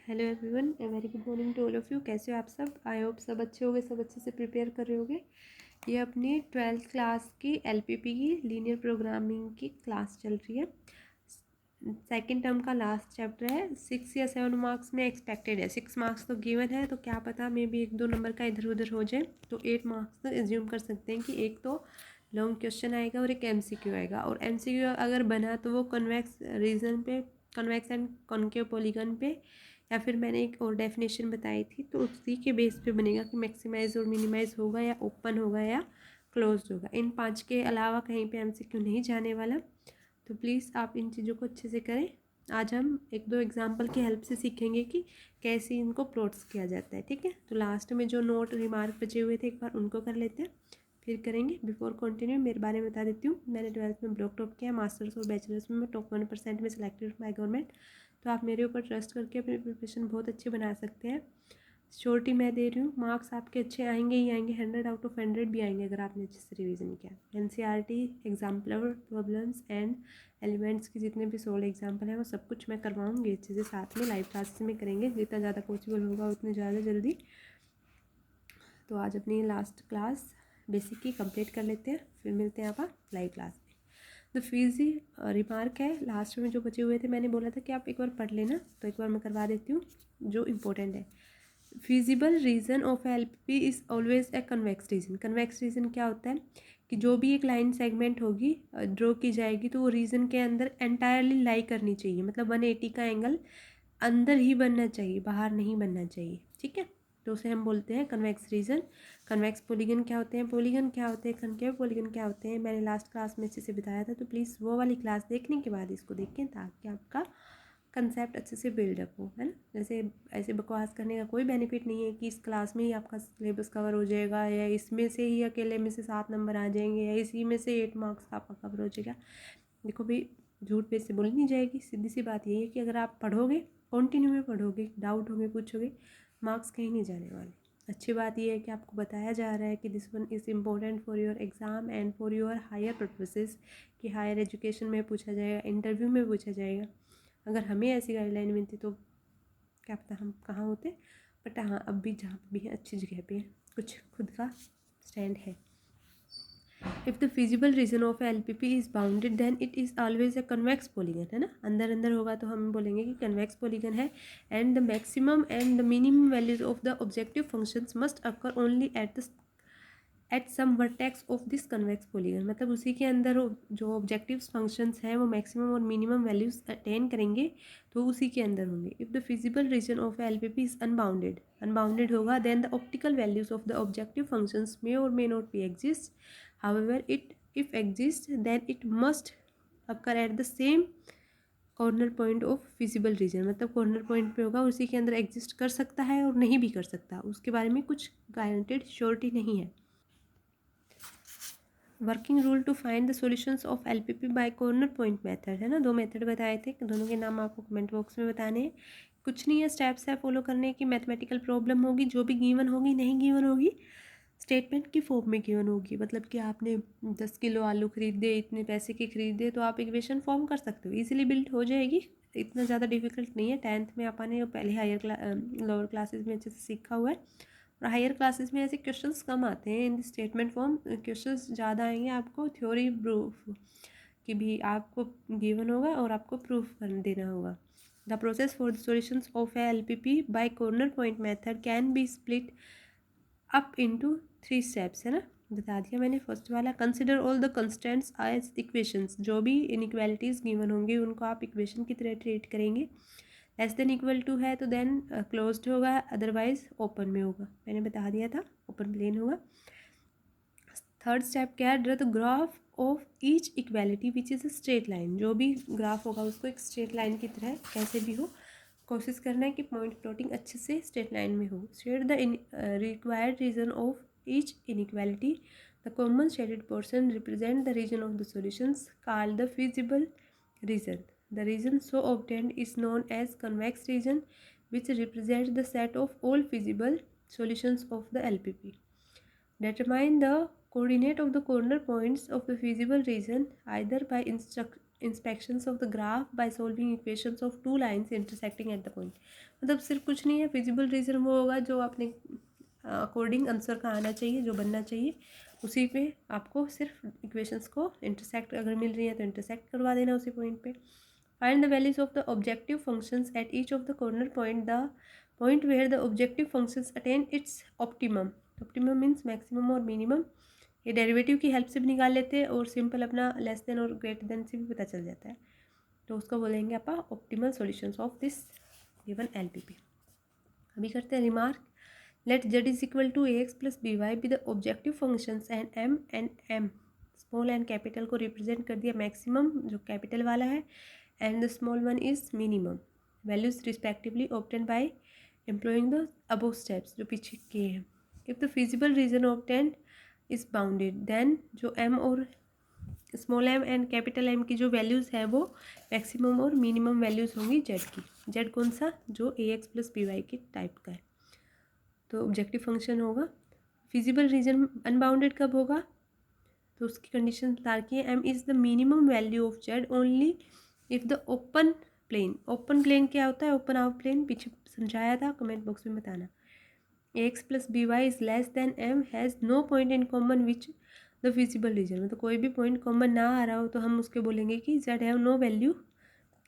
Hello everyone, a very good morning to all of you. कैसे हो आप सब? आई होप सब अच्छे होंगे, सब अच्छे से प्रिपेयर कर रहे होंगे। ये अपनी 12th क्लास की एलपीपी की लीनियर प्रोग्रामिंग की क्लास चल रही है। सेकंड टर्म का लास्ट चैप्टर है। 6 या 7 मार्क्स में एक्सपेक्टेड है। 6 मार्क्स तो गिवन है, तो क्या पता मे भी 1-2 नंबर का इधर उधर हो जाए, तो 8 मार्क्स तो एज्यूम कर सकते हैं कि एक तो लॉन्ग क्वेश्चन आएगा और एक एमसीक्यू आएगा। और एमसीक्यू अगर बना तो वो कन्वेक्स रीजन पे, कन्वेक्स एंड कॉन्केव पॉलीगन पे, या फिर मैंने एक और डेफिनेशन बताई थी, तो उसी के बेस पे बनेगा कि मैक्सिमाइज और मिनिमाइज होगा या ओपन होगा या क्लोज्ड होगा। इन 5 के अलावा कहीं पे एमसीक्यू नहीं जाने वाला, तो प्लीज़ आप इन चीज़ों को अच्छे से करें। आज हम 1-2 एग्जाम्पल की हेल्प से सीखेंगे कि कैसे इनको प्लॉट्स किया जाता है। ठीक है, तो लास्ट में जो नोट रिमार्क बचे हुए थे एक बार उनको कर लेते हैं, फिर करेंगे। बिफोर कंटिन्यू मेरे बारे में बता देती हूँ। मैंने 12th में ब्लॉक टॉप किया, मास्टर्स और बैचलर्स में मैं टॉप 1% में सिलेक्टेड बाय गवर्नमेंट। तो आप मेरे ऊपर ट्रस्ट करके अपनी प्रिपरेशन बहुत अच्छी बना सकते हैं। श्योरिटी मैं दे रही हूँ, मार्क्स आपके अच्छे आएंगे ही आएंगे, 100 आउट ऑफ 100 भी आएंगे अगर आपने अच्छे से रिवीजन किया। NCERT, exemplar, problems and elements की जितने भी 16 एग्जाम्पल हैं वो सब कुछ मैं करवाऊँगी अच्छे से, साथ में लाइव क्लासेस में करेंगे। जितना ज़्यादा पॉसिबल होगा उतने ज़्यादा जल्दी। तो आज अपनी लास्ट क्लास बेसिक की कंप्लीट कर लेते हैं, फिर मिलते हैं आप लाइव क्लास में। तो फीजी रिमार्क है लास्ट में जो बचे हुए थे, मैंने बोला था कि आप एक बार पढ़ लेना, तो एक बार मैं करवा देती हूँ जो इम्पोर्टेंट है। Feasible region of LPP is always a convex region. Convex region क्या होता है कि जो भी एक लाइन सेगमेंट होगी ड्रॉ की जाएगी, तो वो रीजन के अंदर एंटायरली लाई करनी चाहिए, मतलब 180 का एंगल अंदर ही बनना चाहिए, बाहर नहीं बनना चाहिए। ठीक है, तो उसे हम बोलते हैं कन्वेक्स रीजन। कन्वेक्स पॉलीगन क्या होते हैं, पॉलीगन क्या होते हैं, कनकेव पॉलीगन क्या होते हैं, मैंने लास्ट क्लास में अच्छे से बताया था। तो प्लीज़ वो वाली क्लास देखने के बाद इसको देखें, ताकि आपका कंसेप्ट अच्छे से बिल्डअप हो, है ना। जैसे ऐसे बकवास करने का कोई बेनिफिट नहीं है कि इस क्लास में ही आपका सिलेबस कवर हो जाएगा, या इसमें से ही अकेले में से 7 नंबर आ जाएंगे, या इसी में से 8 मार्क्स का आपका कवर हो जाएगा। देखो भाई, झूठ पे से बोली नहीं जाएगी। सीधी सी बात यही है कि अगर आप पढ़ोगे, कंटिन्यू में पढ़ोगे, डाउट होंगे, पूछोगे, मार्क्स कहीं नहीं जाने वाले। अच्छी बात यह है कि आपको बताया जा रहा है कि this one is important for your exam and for your higher purposes, कि हायर एजुकेशन में पूछा जाएगा, इंटरव्यू में पूछा जाएगा। अगर हमें ऐसी गाइडलाइन मिलती तो क्या पता हम कहाँ होते। बट हाँ, अब भी जहाँ भी है अच्छी जगह पे कुछ खुद का स्टैंड है। If the feasible region of LPP is bounded then it is always a convex polygon, है ना। अंदर अंदर होगा तो हम बोलेंगे कि कन्वेक्स पॉलीगन है। And the maximum and the minimum values of the objective functions must occur only at some vertex of this convex polygon, मतलब उसी के अंदर जो ऑब्जेक्टिव फंक्शंस हैं वो मैक्सिमम और मिनिमम वैल्यूज अटेन करेंगे, तो उसी के अंदर होंगे। If the feasible region of LPP is unbounded, unbounded होगा, then the optical values of the objective functions may और may not be exist. However if exist then it must occur at the same corner point of feasible region, मतलब corner point पे होगा, उसी के अंदर exist कर सकता है और नहीं भी कर सकता, उसके बारे में कुछ गारंटेड श्योरिटी नहीं है। Working rule to find the solutions of LPP by corner point method, है ना। 2 मेथड बताए थे, दोनों के नाम आपको कमेंट बॉक्स में बताने हैं। कुछ नहीं है, स्टेप्स है फॉलो करने की। मैथमेटिकल प्रॉब्लम होगी, जो भी गिवन होगी, नहीं गिवन होगी, स्टेटमेंट की फॉर्म में गिवन होगी। मतलब कि आपने 10 किलो आलू खरीदे, इतने पैसे के खरीदे, तो आप इक्वेशन फॉर्म कर सकते हो, इजीली बिल्ड हो जाएगी। इतना ज़्यादा डिफिकल्ट नहीं है। 10th में आपने पहले लोअर क्लासेस में अच्छे से सीखा हुआ है, और हायर क्लासेस में ऐसे क्वेश्चंस कम आते हैं इन स्टेटमेंट फॉर्म। क्वेश्चंस ज़्यादा आएंगे आपको थ्योरी प्रूफ कि भी आपको गिवन होगा और आपको प्रूफ कर देना होगा। The process for the solutions of a LPP by corner point method can be split up into 3 steps, है ना, बता दिया मैंने। फर्स्ट वाला, consider all the constants as equations, जो भी इनइक्वालिटीज़ गिवन होंगी उनको आप इक्वेशन की तरह ट्रीट करेंगे। लेस देन इक्वल टू है तो देन क्लोज्ड होगा, अदरवाइज ओपन में होगा, मैंने बता दिया था, ओपन प्लेन होगा। थर्ड स्टेप क्या है, draw the graph of each equality which is a straight line, जो भी ग्राफ होगा उसको एक स्ट्रेट लाइन की तरह कैसे भी हो कोशिश करना है कि पॉइंट प्लॉटिंग अच्छे से स्ट्रेट लाइन में हो। Share the required region of each inequality, the common shaded portion represent the region of the solutions called the feasible region. The region so obtained is known as convex region, which represents the set of all feasible solutions of the LPP. Determine the coordinate of the corner points of the feasible region either by inspections of the graph bye solving equations of two lines intersecting at the point. मतलब सिर्फ कुछ नहीं है, feasible reason वो होगा जो अपने according answer का आना चाहिए, जो बनना चाहिए उसी पे आपको सिर्फ इक्वेशंस को इंटरसेक्ट अगर मिल रही है तो इंटरसेक्ट करवा देना उसी पॉइंट पे। Find the values of the objective functions at each of the corner point, the point where the objective functions attain its optimum. Optimum means maximum और मिनिमम। ये डेरिवेटिव की हेल्प से भी निकाल लेते हैं और सिंपल अपना लेस देन और ग्रेटर देन से भी पता चल जाता है। तो उसको बोलेंगे आप optimal solutions of this given LPP. अभी करते हैं remark. Let z is equal to ax plus b y be the objective functions and m small and capital को रिप्रेजेंट कर दिया मैक्सिमम जो कैपिटल वाला है and the small one is minimum. Values respectively obtain by employing the above steps जो पीछे किए हैं। If the feasible region obtain is bounded then जो m और small m and capital M की जो वैल्यूज़ है वो मैक्सिमम और मिनिमम वैल्यूज़ होंगी z की। z कौन सा, जो ax प्लस बी वाई की टाइप का है, तो ऑब्जेक्टिव फंक्शन होगा। फिजिबल रीजन अनबाउंडेड कब होगा, तो उसकी कंडीशन बता रखी है, m is the minimum value of z only if the open plane. Open plane क्या होता है, ओपन आउट प्लेन पीछे समझाया था, कमेंट बॉक्स में बताना। ax plus b y is less than m has no point in common which the feasible region. मतलब कोई भी पॉइंट कॉमन ना आ रहा हो तो हम उसके बोलेंगे कि z हैव नो वैल्यू,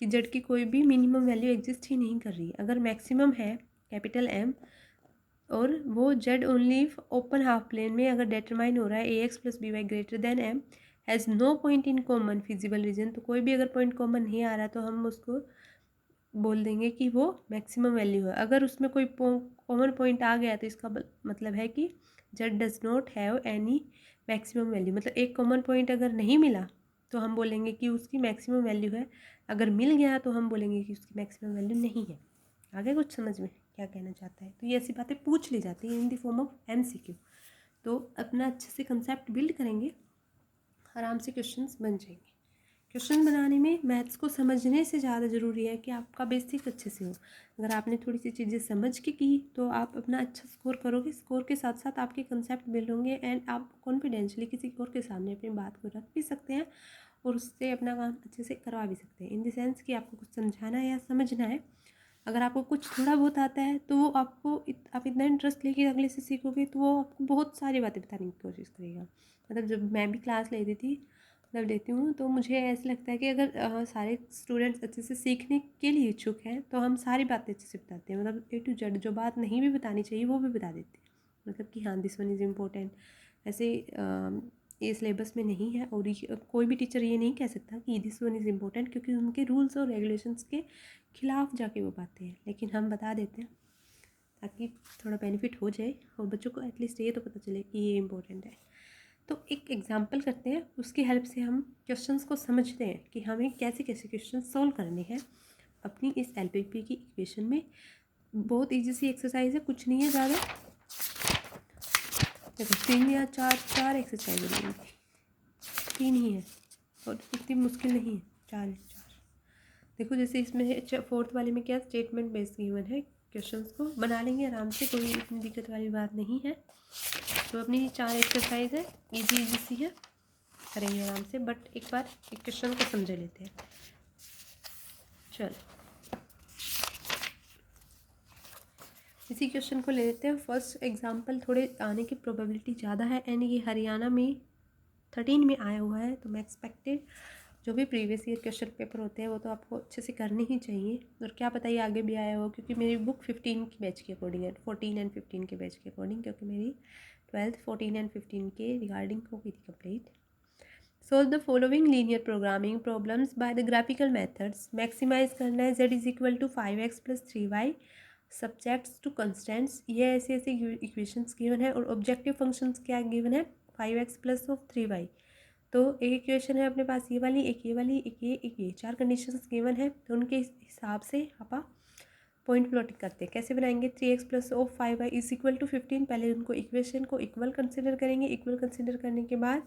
कि z की कोई भी मिनिमम वैल्यू एग्जिस्ट ही नहीं कर रही है। अगर मैक्सिमम है कैपिटल M और वो z only open half plane में अगर डिटरमाइन हो रहा है ax plus b y greater than m has no point in common feasible region, तो कोई भी अगर पॉइंट कॉमन नहीं आ रहा तो हम उसको बोल देंगे कि वो मैक्सिमम वैल्यू है। अगर उसमें कोई कॉमन पॉइंट आ गया तो इसका मतलब है कि z does not have any maximum value. मतलब एक कॉमन पॉइंट अगर नहीं मिला तो हम बोलेंगे कि उसकी मैक्सिमम वैल्यू है, अगर मिल गया तो हम बोलेंगे कि उसकी मैक्सिमम वैल्यू नहीं है। आगे कुछ समझ में क्या कहना चाहता है, तो ये ऐसी बातें पूछ ली जाती हैं in the form of MCQ। तो अपना अच्छे से कंसेप्ट बिल्ड करेंगे, आराम से क्वेश्चंस बन जाएंगे। क्वेश्चन बनाने में मैथ्स को समझने से ज़्यादा ज़रूरी है कि आपका बेसिक अच्छे से हो। अगर आपने थोड़ी सी चीज़ें समझ के की तो आप अपना अच्छा स्कोर करोगे, स्कोर के साथ साथ आपके कंसेप्ट बिल्ड होंगे एंड आप कॉन्फिडेंशली किसी और के सामने अपनी बात को रख भी सकते हैं और उससे अपना काम अच्छे से करवा भी सकते हैं। इन द सेंस कि आपको कुछ समझाना है या समझना है, अगर आपको कुछ थोड़ा बहुत आता है तो वो आपको आप इतना इंटरेस्ट लेके अगले से सीखोगे तो वो आपको बहुत सारी बातें बताने की कोशिश करेगा। मतलब जब मैं भी क्लास लेती थी, मतलब लेती हूँ, तो मुझे ऐसा लगता है कि अगर सारे स्टूडेंट्स अच्छे से सीखने के लिए इच्छुक हैं तो हम सारी बातें अच्छे से बताते हैं। मतलब A to Z जो बात नहीं भी बतानी चाहिए वो भी बता देते हैं। मतलब कि हाँ दिस वन इज़ इम्पोर्टेंट। ऐसे ये सिलेबस में नहीं है और कोई भी टीचर ये नहीं कह सकता कि दिस वन इज़ इम्पोर्टेंट, क्योंकि उनके रूल्स और रेगुलेशंस के खिलाफ जाके वो बातें हैं, लेकिन हम बता देते हैं ताकि थोड़ा बेनिफिट हो जाए और बच्चों को एटलीस्ट ये तो पता चले कि ये इम्पोर्टेंट है। तो एक एग्जांपल करते हैं, उसकी हेल्प से हम क्वेश्चंस को समझते हैं कि हमें कैसे कैसे क्वेश्चन सॉल्व करने हैं अपनी इस एलपीपी की इक्वेशन में। बहुत ईजी सी एक्सरसाइज है, कुछ नहीं है ज़्यादा। देखो 3 या 4 एक्सरसाइज है, 3 ही है और इतनी मुश्किल नहीं है, 4 है 4। देखो जैसे इसमें फोर्थ वाले में क्या स्टेटमेंट बेस्ड गिवन है, क्वेश्चंस को बना लेंगे आराम से, कोई इतनी दिक्कत वाली बात नहीं है। तो अपनी 4 एक्सरसाइज है, इजी सी है, करेंगे आराम से। बट एक बार एक क्वेश्चन को समझ लेते हैं। चलो इसी क्वेश्चन को ले लेते हैं। फर्स्ट एग्जांपल थोड़े आने की प्रोबेबिलिटी ज़्यादा है एंड ये हरियाणा में 13 में आया हुआ है, तो मैं एक्सपेक्टेड जो भी प्रीवियस ईयर क्वेश्चन पेपर होते हैं वो तो आपको अच्छे से करने ही चाहिए। और क्या पता ये आगे भी आया हो, क्योंकि मेरी बुक 15 की बैच के अकॉर्डिंग है, 14 एंड 15 के बैच के अकॉर्डिंग, क्योंकि मेरी 12th 14 एंड 15 के रिगार्डिंग हो गई थी complete. Solve the following linear programming problems by the graphical methods. Maximize करना है z is equal to 5x plus 3y subjects to constants. ये ऐसे ऐसे इक्वेशंस गिवन है और ऑब्जेक्टिव फंक्शंस क्या गिवन है 5x प्लस ऑफ 3y। तो एक इक्वेशन है अपने पास ये वाली, एक ये वाली, एक ये 4 कंडीशंस गिवन है। तो उनके हिसाब से आप पॉइंट प्लॉटिंग करते हैं। कैसे बनाएंगे, 3x plus of 5y is equal to 15। पहले उनको इक्वेशन को इक्वल कंसिडर करेंगे, इक्वल कंसिडर करने के बाद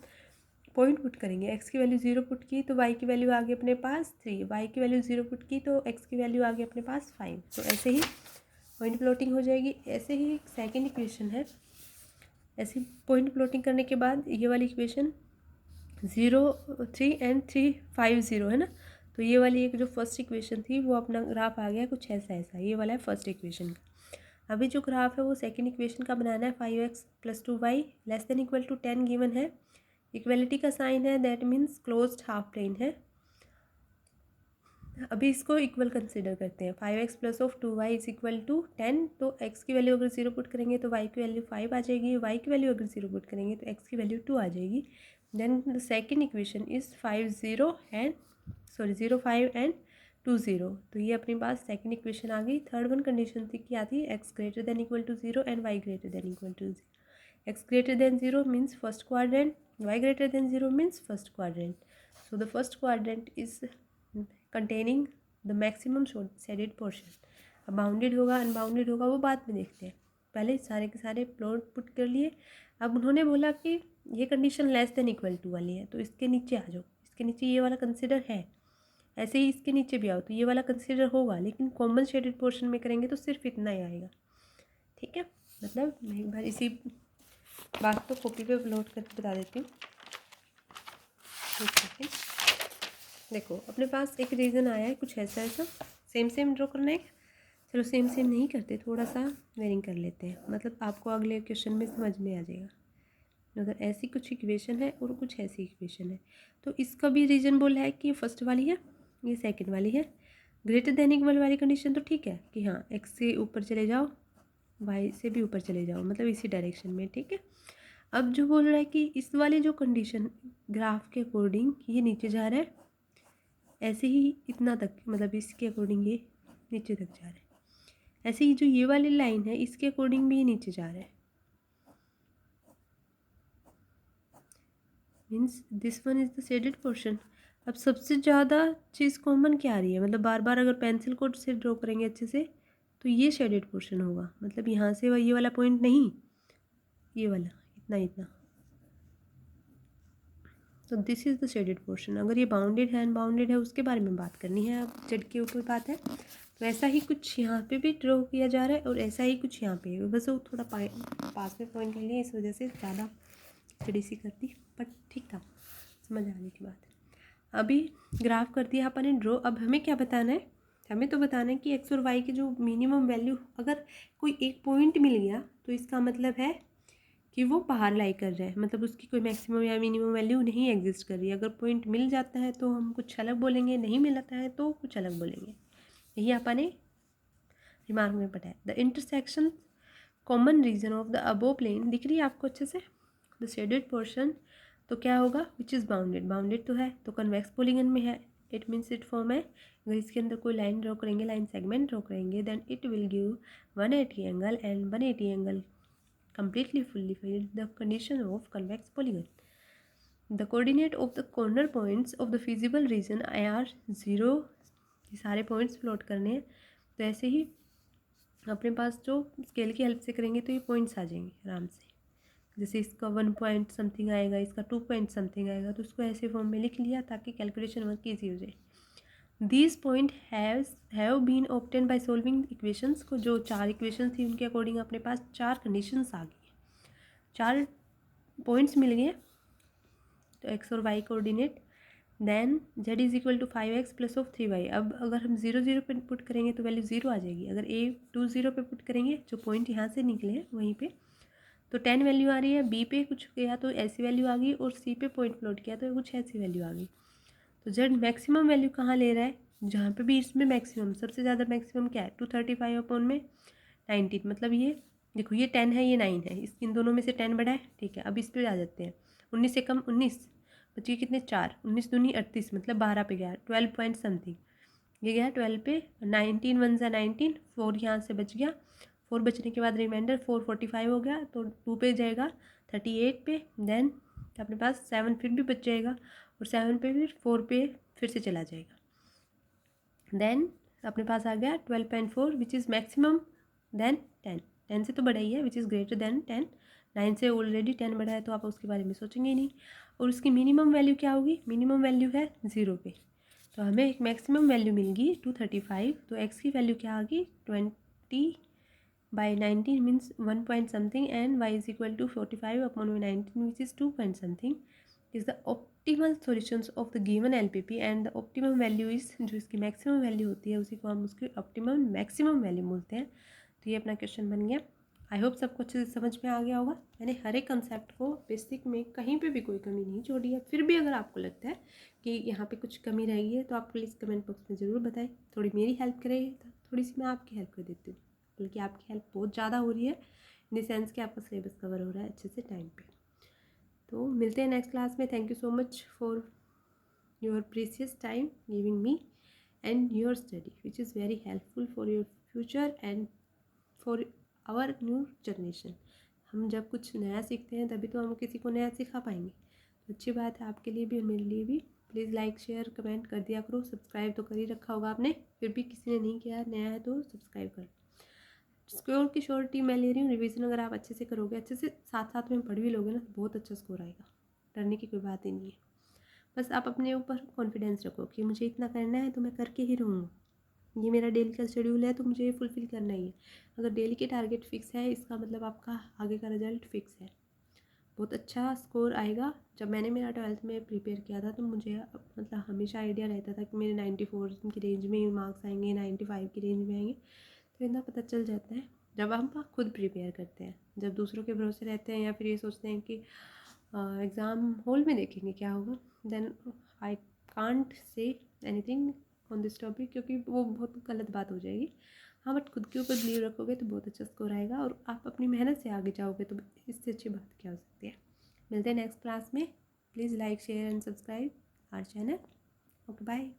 पॉइंट पुट करेंगे। x की वैल्यू 0 पुट की तो y की वैल्यू आ गई अपने पास 3, y की वैल्यू 0 पुट की तो x की वैल्यू आ गई अपने पास 5। तो ऐसे ही पॉइंट प्लॉटिंग हो जाएगी। ऐसे ही सेकंड इक्वेशन है, ऐसे पॉइंट प्लॉटिंग करने के बाद ये वाली इक्वेशन 0 3 एंड 3 5 0 है ना। तो ये वाली एक जो फर्स्ट इक्वेशन थी वो अपना ग्राफ आ गया कुछ ऐसा ऐसा, ये वाला है फर्स्ट इक्वेशन का। अभी जो ग्राफ है वो सेकंड इक्वेशन का बनाना है। 5x + 2y less than equal to 10 given है। इक्वलिटी का साइन है, that means closed half plane है। अभी इसको इक्वल कंसिडर करते हैं। 5x + 2y = 10। तो x की वैल्यू अगर 0 पुट करेंगे तो y की वैल्यू 5 आ जाएगी, y की वैल्यू अगर 0 पुट करेंगे तो x की वैल्यू 2 आ जाएगी। Then the second equation is 0 5 and 2 0। तो ये अपने पास सेकेंड इक्वेशन आ गई। थर्ड वन कंडीशन थी क्या थी, x > 0 and y > 0। x greater than 0 means first quadrant, y greater than 0 means first quadrant. So the first quadrant is containing the maximum shaded portion. अब bounded होगा unbounded होगा वो बाद में देखते हैं, पहले सारे के सारे प्लॉट पुट कर लिए। अब उन्होंने बोला कि ये condition less than equal to वाली है, तो इसके नीचे आ जाओ, इसके नीचे ये वाला कंसिडर है। ऐसे ही इसके नीचे भी आओ तो ये वाला कंसिडर होगा, लेकिन कॉमन शेडेड पोर्शन में करेंगे तो सिर्फ इतना ही आएगा। ठीक है, मतलब मैं एक बार इसी बात को कॉपी पे अपलोड करके बता देती हूँ। एक सेकेंड, देखो अपने पास एक रीज़न आया है कुछ ऐसा ऐसा। सेम ड्रॉ करना है, चलो सेम नहीं करते, थोड़ा सा वेरिंग कर लेते हैं, मतलब आपको अगले क्वेश्चन में समझ में आ जाएगा। अगर ऐसी कुछ इक्वेशन है और कुछ ऐसी इक्वेशन है, तो इसका भी रीज़न बोला है कि ये फर्स्ट वाली है, ये सेकेंड वाली है। ग्रेटर देन इक्वल वाली कंडीशन तो ठीक है कि हाँ एक्स से ऊपर चले जाओ, वाई से भी ऊपर चले जाओ, मतलब इसी डायरेक्शन में। ठीक है, अब जो बोल रहा है कि इस वाली जो कंडीशन ग्राफ के अकॉर्डिंग ये नीचे जा रहा है, ऐसे ही इतना तक, मतलब इसके अकॉर्डिंग ये नीचे तक जा रहा है। ऐसे ही जो ये वाली लाइन है इसके अकॉर्डिंग भी ये नीचे जा रहा है, means this one is the shaded portion. अब सबसे ज़्यादा चीज़ कॉमन क्या आ रही है, मतलब बार बार अगर पेंसिल कोड से ड्रॉ करेंगे अच्छे से तो ये शेडेड पोर्शन होगा, मतलब यहाँ से ये वाला पॉइंट नहीं, ये वाला इतना इतना, तो this is the shaded portion. अगर ये बाउंडेड है अनबाउंडेड है उसके बारे में बात करनी है, अब जेड के ऊपर बात है। तो ऐसा ही कुछ यहाँ पे भी ड्रॉ किया जा रहा है और ऐसा ही कुछ यहाँ पे, बस वो थोड़ा पास में पॉइंट ले लिया, इस वजह से ज़्यादा स्टडी सी कर दी, बट ठीक था, समझ आने की बात है। अभी ग्राफ कर दिया अपन ने ड्रॉ। अब हमें क्या बताना है, हमें तो बताना है कि एक्स और वाई की जो मिनिमम वैल्यू, अगर कोई एक पॉइंट मिल गया तो इसका मतलब है कि वो बाहर लाई कर रहा है, मतलब उसकी कोई मैक्सिमम या मिनिमम वैल्यू नहीं एग्जिस्ट कर रही है। अगर पॉइंट मिल जाता है तो हम कुछ अलग बोलेंगे, नहीं मिलता है तो कुछ अलग बोलेंगे। यही आपने रिमार्क में पढ़ा है। The intersection common region of the above plane, दिख रही है आपको अच्छे से, द शेडेड पोर्शन, तो क्या होगा, विच इज़ बाउंडेड, बाउंडेड तो है तो कन्वेक्स पॉलीगन में है, इट मीन्स इट फॉर्म है। अगर इसके अंदर कोई लाइन ड्रॉ करेंगे, लाइन सेगमेंट ड्रॉ करेंगे, then it will give 180 angle and 180 angle completely fulfill the condition of convex polygon. The coordinate of the corner points of the feasible region are 0, ये सारे points plot करने हैं। तो ऐसे ही अपने पास जो स्केल की हेल्प से करेंगे तो ये पॉइंट्स आ जाएंगे आराम से, जैसे इसका 1 पॉइंट समथिंग आएगा, इसका 2 पॉइंट समथिंग आएगा, तो उसको ऐसे फॉर्म में लिख लिया ताकि कैलकुलेशन वर्क ईजी हो जाए। These point have been obtain by solving equations को, जो 4 इक्वेशन थी उनके अकॉर्डिंग अपने पास 4 कंडीशंस आ गई, 4 पॉइंट्स मिल गए। तो एक्स और Y coordinate, then Z = 5x + 3y। अब अगर हम 0 0 पे पुट करेंगे तो वैल्यू 0 आ जाएगी। अगर a 2 0 पे पुट करेंगे, जो पॉइंट यहाँ से निकले हैं वहीं पे, तो 10 वैल्यू आ रही है। b पे कुछ किया तो ऐसी वैल्यू आ गई, और c पे पॉइंट प्लॉट किया तो कुछ ऐसी वैल्यू आ गई। तो जेड मैक्सिमम वैल्यू कहाँ ले रहा है, जहाँ पे भी इसमें मैक्सिमम, सबसे ज़्यादा मैक्सिमम क्या है, 235/19, मतलब ये देखो ये 10 है ये 9 है, इन दोनों में से 10 बड़ा है। ठीक है, अब इस पे आ जाते हैं, 19 से कम 19 बचिए कितने, 4, 19 दूनी 38, मतलब 12 पे गया, 12 पॉइंट समथिंग ये गया 12 पे। 19 1 × 19, 4 यहाँ से बच गया, 4 बचने के बाद रिमाइंडर 445 हो गया, तो 2 पे जाएगा 38 पे, देन अपने पास 7 फिर भी बच जाएगा, और 7 पे फिर 4 पे फिर से चला जाएगा। देन अपने पास आ गया 12.4 विच इज़ मैक्सिमम, देन 10 से तो बड़ा ही है, विच इज़ ग्रेटर देन 10, 9 से ऑलरेडी 10 बड़ा है तो आप उसके बारे में सोचेंगे ही नहीं। और उसकी मिनिमम वैल्यू क्या होगी, मिनिमम वैल्यू है 0 पे, तो हमें एक मैक्सिमम वैल्यू मिल गई 235। तो एक्स की वैल्यू क्या आ गई, 20/19 means 1 point something, and y = 45/19 which is 2 point something is the optimal solutions of the given LPP and the optimum value is, जो इसकी मैक्सिमम वैल्यू होती है उसी को हम उसकी ऑप्टिमम मैक्सिमम वैल्यू बोलते हैं। तो ये अपना क्वेश्चन बन गया। आई होप सबको अच्छे से समझ में आ गया होगा। मैंने हर एक कंसेप्ट को बेसिक में कहीं पे भी कोई कमी नहीं छोड़ी है। फिर भी अगर आपको लगता है कि यहाँ पे कुछ कमी रह गई है तो आप प्लीज़ कमेंट बॉक्स में ज़रूर बताएं। थोड़ी मेरी हेल्प करें तो थोड़ी सी मैं आपकी हेल्प कर देती हूँ, बल्कि आपकी हेल्प बहुत ज़्यादा हो रही है इन द सेंस कि आपका सिलेबस कवर हो रहा है अच्छे से टाइम पे। तो मिलते हैं नेक्स्ट क्लास में। Thank you so much for your precious time giving me and your study which is very helpful for your future and for our new generation. हम जब कुछ नया सीखते हैं तभी तो हम किसी को नया सिखा पाएंगे। तो अच्छी बात है आपके लिए भी और मेरे लिए भी। प्लीज़ लाइक शेयर कमेंट कर दिया करो। सब्सक्राइब तो कर ही रखा होगा आपने, फिर भी किसी ने नहीं किया नया है तो सब्सक्राइब करो। स्कोर की श्योरिटी मैं ले रही हूँ। रिवीजन अगर आप अच्छे से करोगे, अच्छे से साथ साथ में पढ़ भी लोगे ना, तो बहुत अच्छा स्कोर आएगा। डरने की कोई बात ही नहीं है। बस आप अपने ऊपर कॉन्फिडेंस रखो कि मुझे इतना करना है तो मैं करके ही रहूँगा। ये मेरा डेली का शेड्यूल है तो मुझे ये फुलफ़िल करना ही है। अगर डेली के टारगेट फिक्स है, इसका मतलब आपका आगे का रिजल्ट फिक्स है। बहुत अच्छा स्कोर आएगा। जब मैंने मेरा 12th में प्रिपेयर किया था तो मुझे मतलब हमेशा आइडिया रहता था कि मेरे 94 की रेंज में मार्क्स आएंगे, 95 की रेंज में आएंगे। तो इतना पता चल जाता है जब हम खुद प्रिपेयर करते हैं। जब दूसरों के भरोसे रहते हैं या फिर ये सोचते हैं कि एग्ज़ाम हॉल में देखेंगे क्या होगा, then I can't say anything on this topic, क्योंकि वो बहुत गलत बात हो जाएगी। हाँ, बट खुद के ऊपर बिलीव रखोगे तो बहुत अच्छा स्कोर आएगा और आप अपनी मेहनत से आगे जाओगे तो इससे अच्छी बात क्या हो सकती है। मिलते हैं नेक्स्ट क्लास में। Please like share and subscribe our channel. Okay, bye.